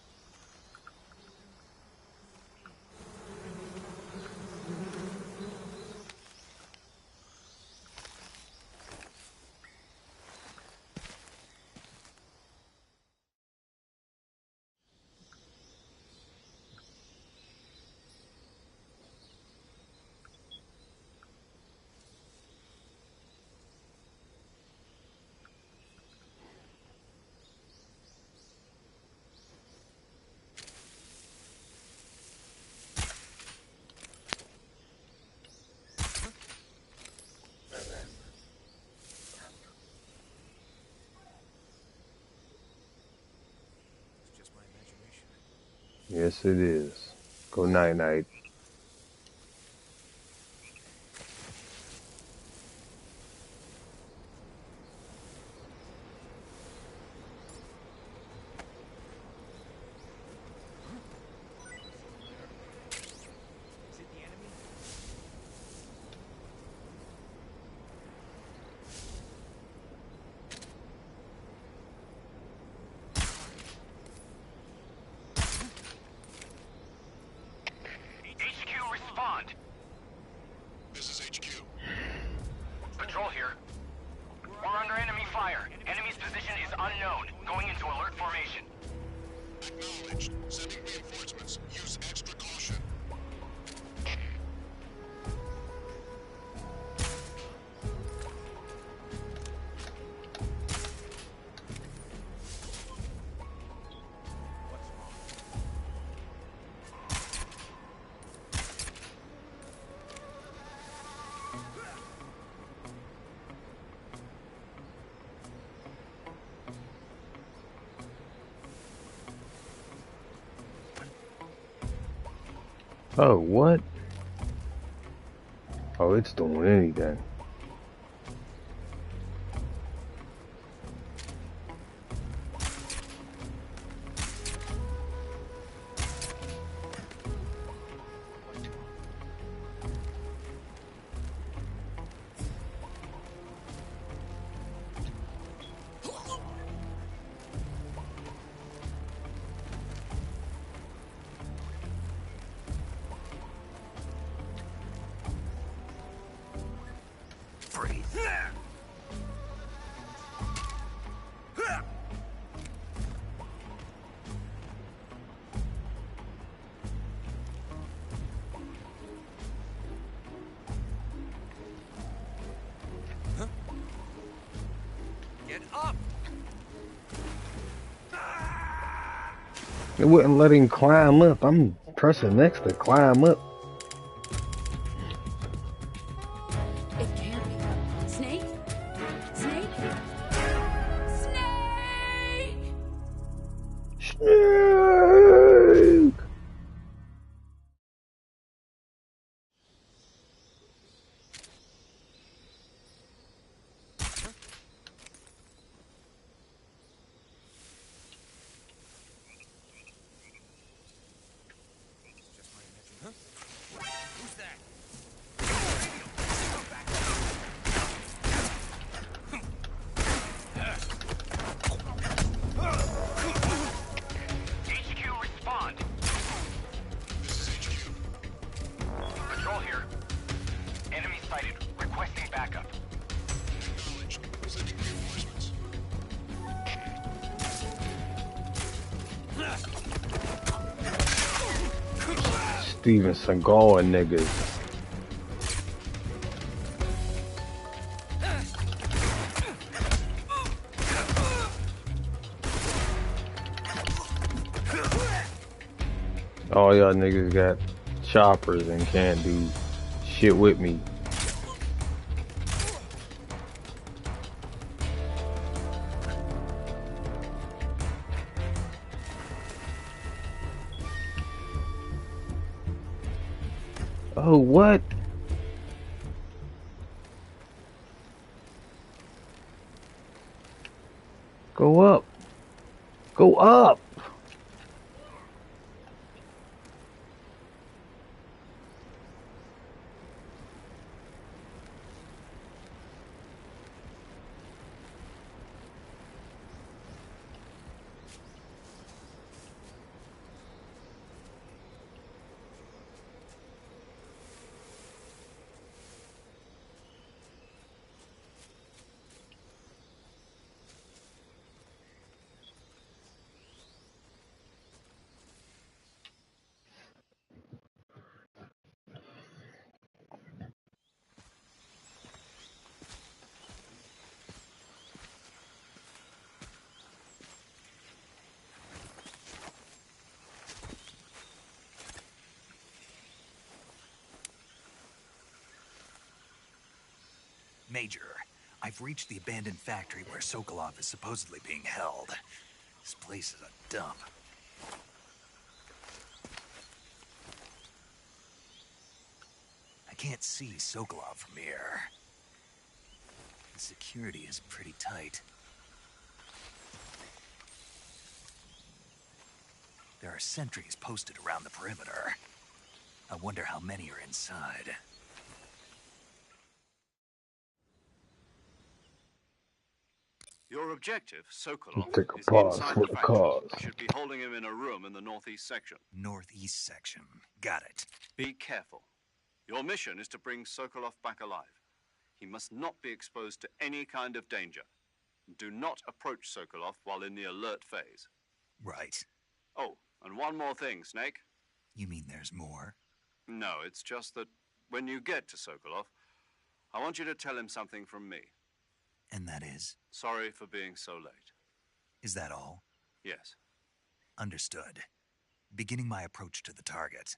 It's just my imagination. Yes, it is. Go night night. Is it the enemy? HQ, respond. This is HQ. Patrol here. We're under enemy fire. Enemy's position is unknown. Going into alert formation. Acknowledged. Sending reinforcements. Use extra caution. What's wrong? Oh, what? Oh, it's doing anything. Freeze. Get up! It wouldn't let him climb up. I'm pressing next to climb up. It can't be. Snake? Snake? Snake! Snake! Who's that? HQ, respond. This is HQ. Patrol here. Enemy sighted. Requesting backup. Acknowledged. Sending reinforcements. Steven Seagal and niggas. All y'all niggas got choppers and can't do shit with me. Oh, what? Go up. Go up. Major, I've reached the abandoned factory where Sokolov is supposedly being held. This place is a dump. I can't see Sokolov from here. The security is pretty tight. There are sentries posted around the perimeter. I wonder how many are inside. Your objective, Sokolov, Take a is pause inside for the the factory. cause. You should be holding him in a room in the northeast section. Northeast section. Got it. Be careful. Your mission is to bring Sokolov back alive. He must not be exposed to any kind of danger. Do not approach Sokolov while in the alert phase. Right. Oh, and one more thing, Snake. You mean there's more? No, it's just that when you get to Sokolov, I want you to tell him something from me. And that is? Sorry for being so late. Is that all? Yes. Understood. Beginning my approach to the target.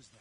was that?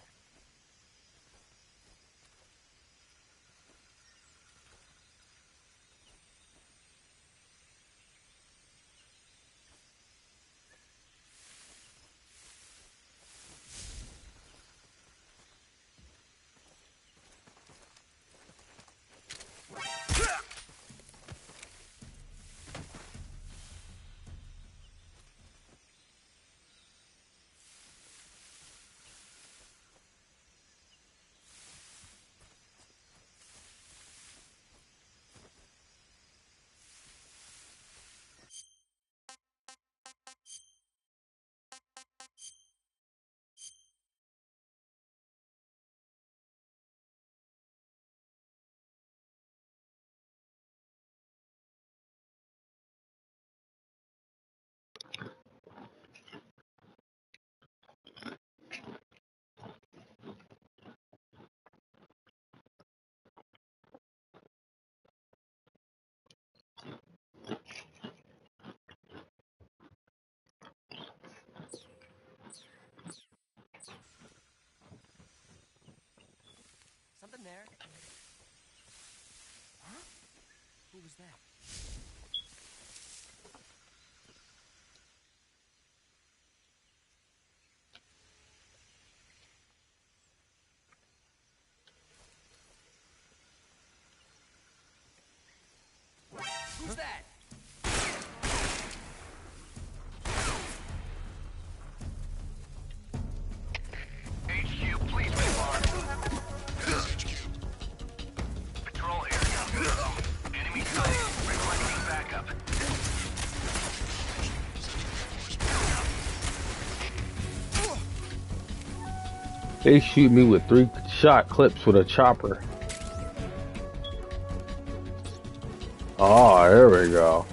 Something there? Huh? Who was that? Who's that? HQ, please respond. This is HQ. Patrol here. Enemy sighted. Requesting backup. They shoot me with 3-shot clips with a chopper. Oh, there we go.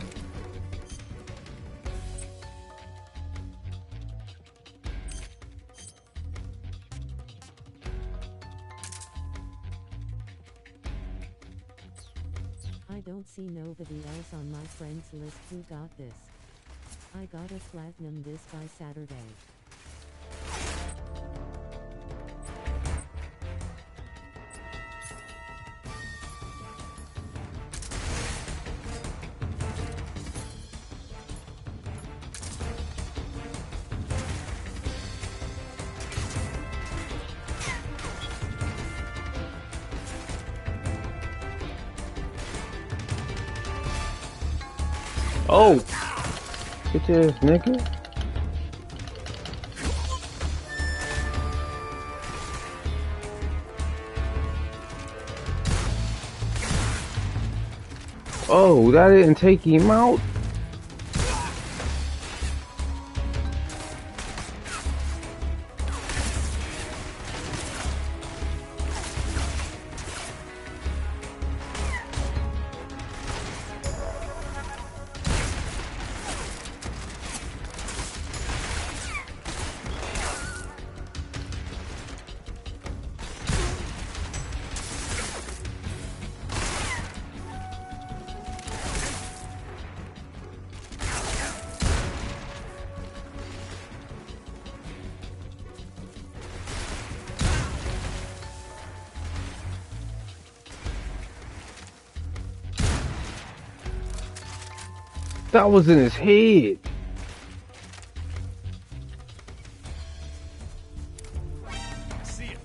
I don't see nobody else on my friends list who got this. I gotta platinum this by Saturday. Oh! Get this, nigga. Oh, that didn't take him out? That was in his head. See it.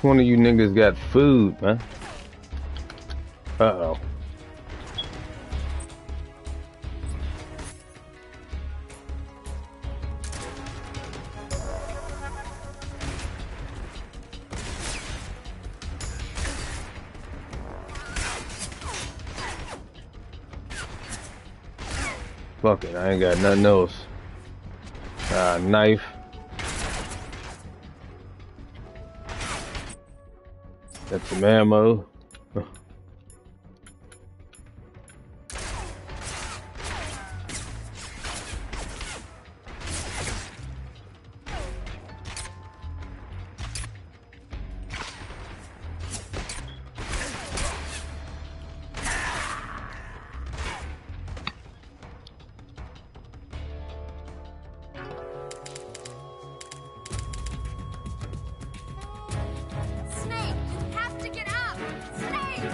One of you niggas got food, man. Uh-oh. Fuck it, I ain't got nothing else. Knife. Got some ammo. Snake, you have to get up! Snake!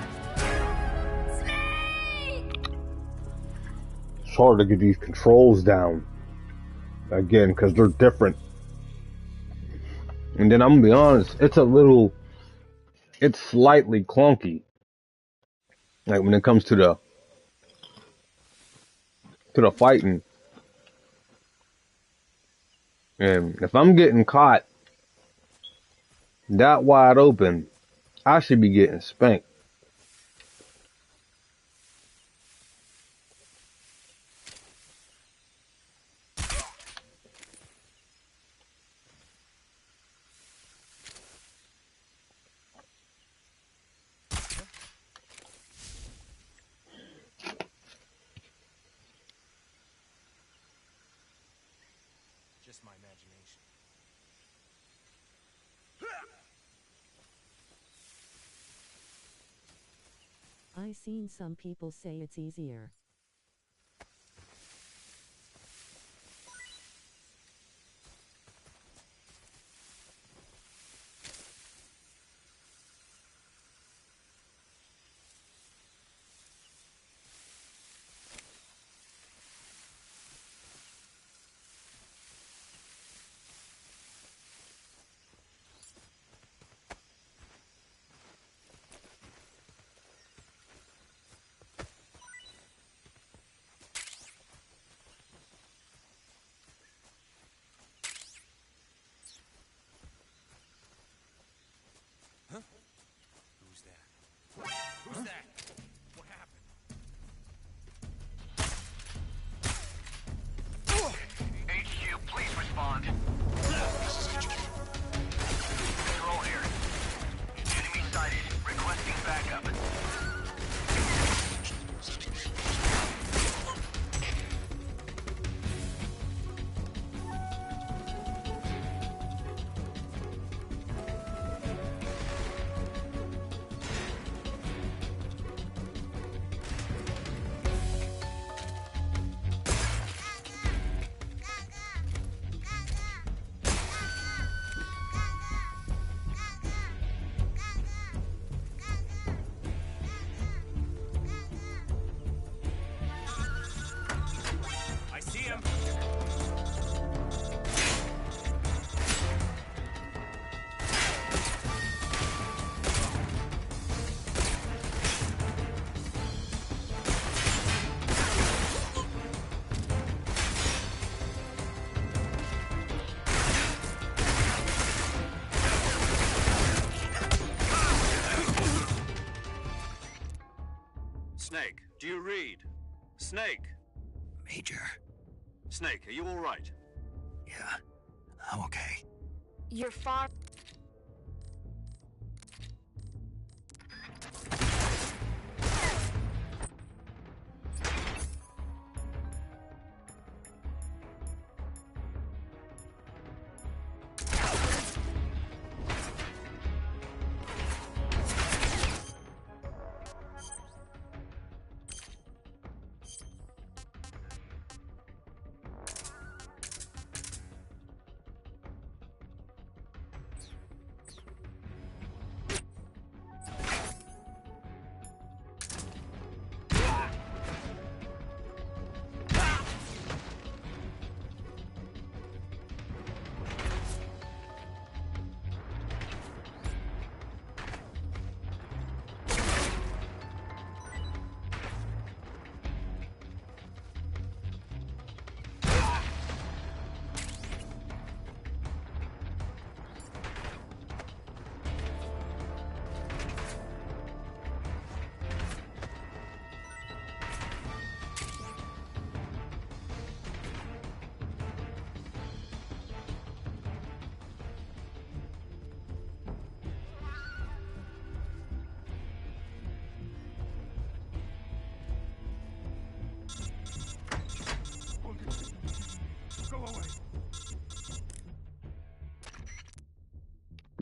Snake! It's hard to get these controls down. Again, because they're different. And then I'm gonna be honest, it's slightly clunky. Like when it comes to the fighting. And if I'm getting caught that wide open, I should be getting spanked. Just my imagination. I seen some people say it's easier. Who's that? Who's that? What happened? HQ, please respond. This is HQ. Control here. Enemy sighted. Requesting backup. Sending reinforcements. I see him. Snake, do you read? Snake! Major. Snake, are you all right? Yeah, I'm okay. You're far.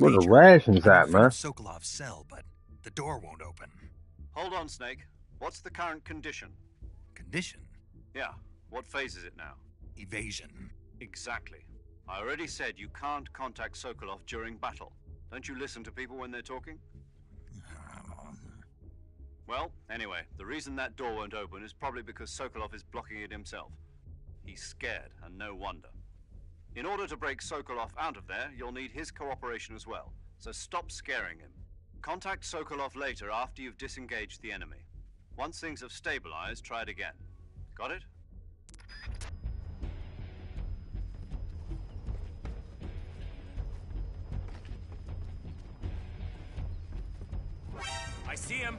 Where the Major, rations I'm at, in front man? of Sokolov's cell, but the door won't open. Hold on, Snake. What's the current condition? Condition? Yeah, what phase is it now? Evasion. Exactly. I already said you can't contact Sokolov during battle. Don't you listen to people when they're talking? Well, anyway, the reason that door won't open is probably because Sokolov is blocking it himself. He's scared, and no wonder. In order to break Sokolov out of there, you'll need his cooperation as well, so stop scaring him. Contact Sokolov later after you've disengaged the enemy. Once things have stabilized, try it again. Got it? I see him.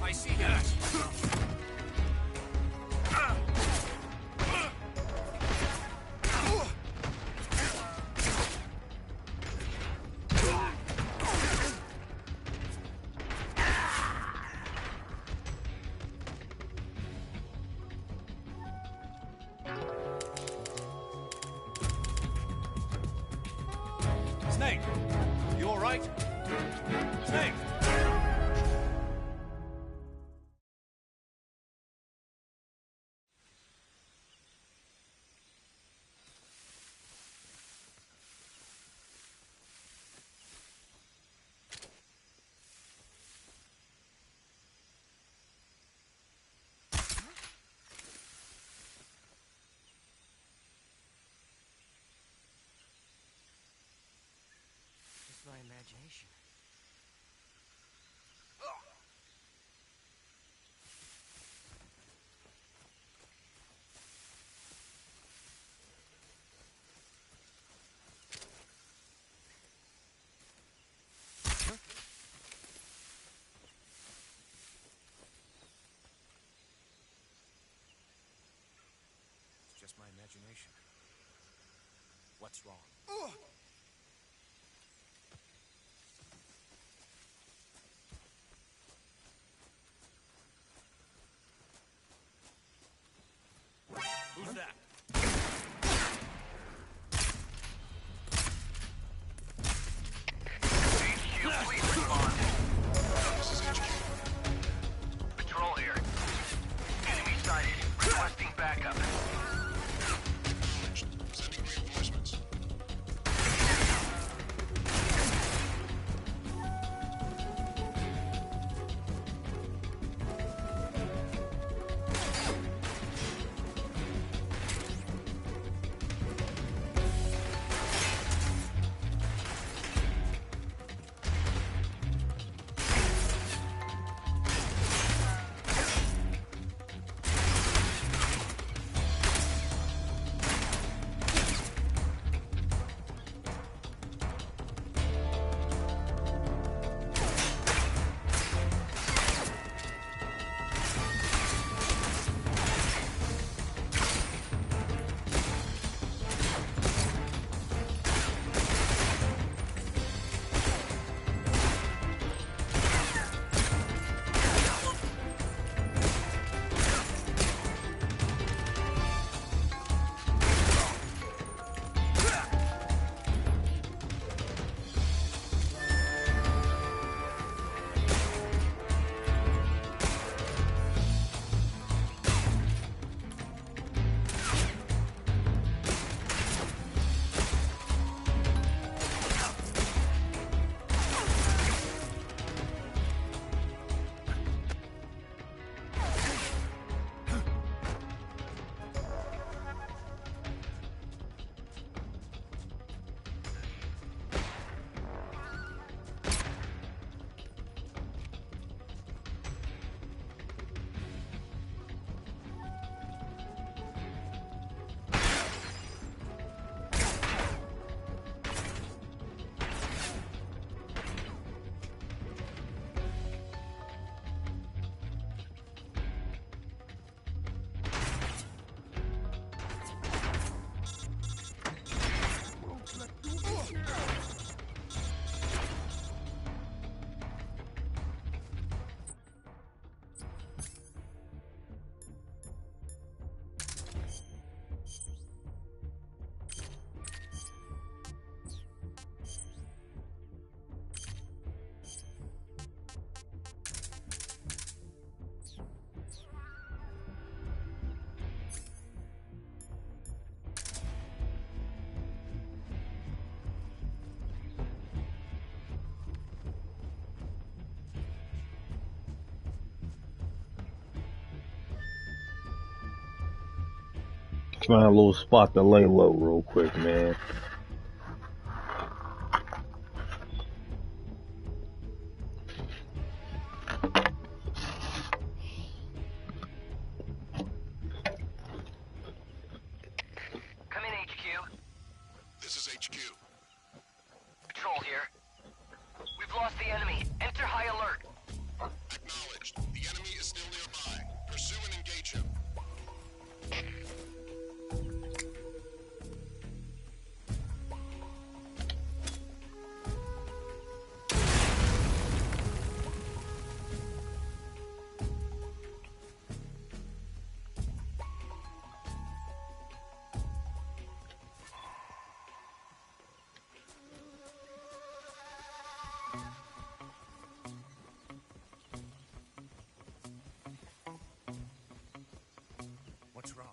I see him. Snake, you all right? Snake! It's my imagination. It's just my imagination. What's wrong? Who's that? HQ, please respond. This is HQ. Patrol here. Enemy sighted. Requesting backup. Sending reinforcements. Find a little spot to lay low real quick, man. Come in, HQ. This is HQ. Patrol here. We've lost the enemy. Enter high alert. Acknowledged. The enemy is still nearby. Pursue and engage him. What's wrong?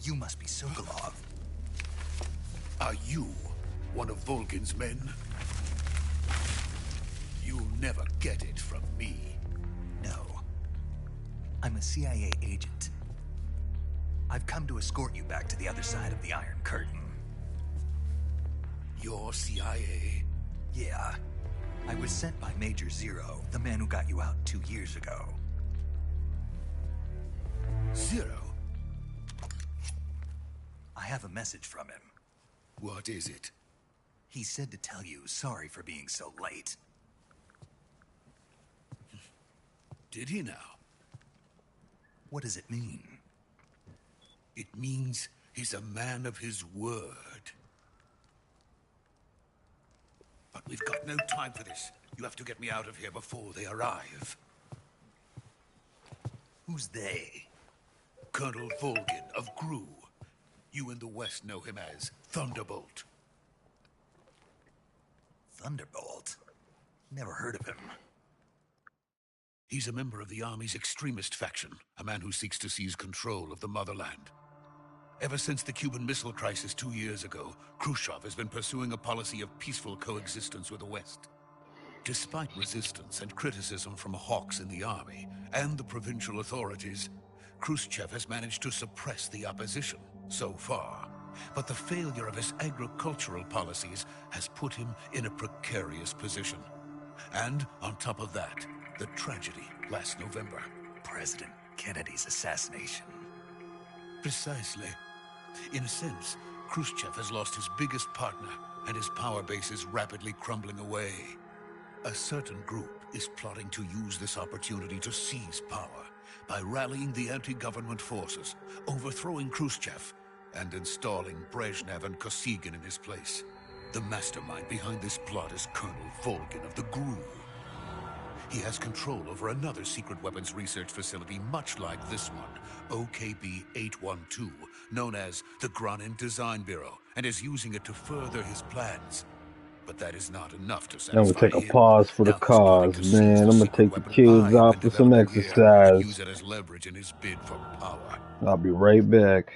You must be Sokolov. Are you one of Volgin's men? You'll never get it from me. No. I'm a CIA agent. I've come to escort you back to the other side of the Iron Curtain. You're CIA? Yeah. I was sent by Major Zero, the man who got you out 2 years ago. Zero? I have a message from him. What is it? He said to tell you sorry for being so late. Did he now? What does it mean? It means he's a man of his word. But we've got no time for this. You have to get me out of here before they arrive. Who's they? Colonel Volgin of GRU. You in the West know him as Thunderbolt. Thunderbolt? Never heard of him. He's a member of the Army's extremist faction, a man who seeks to seize control of the motherland. Ever since the Cuban Missile Crisis 2 years ago, Khrushchev has been pursuing a policy of peaceful coexistence with the West. Despite resistance and criticism from hawks in the army and the provincial authorities, Khrushchev has managed to suppress the opposition so far. But the failure of his agricultural policies has put him in a precarious position. And on top of that, the tragedy last November. President Kennedy's assassination. Precisely. In a sense, Khrushchev has lost his biggest partner, and his power base is rapidly crumbling away. A certain group is plotting to use this opportunity to seize power by rallying the anti-government forces, overthrowing Khrushchev, and installing Brezhnev and Kosygin in his place. The mastermind behind this plot is Colonel Volgin of the GRU. He has control over another secret weapons research facility much like this one, OKB-812, known as the Granin Design Bureau, and is using it to further his plans. But that is not enough to satisfy I'm gonna take a him. pause for the Now he's plotting to cause, seize man. the I'm gonna secret take the weapon kids I have off been for some developing here and exercise. use it as leverage in his bid for power. I'll be right back.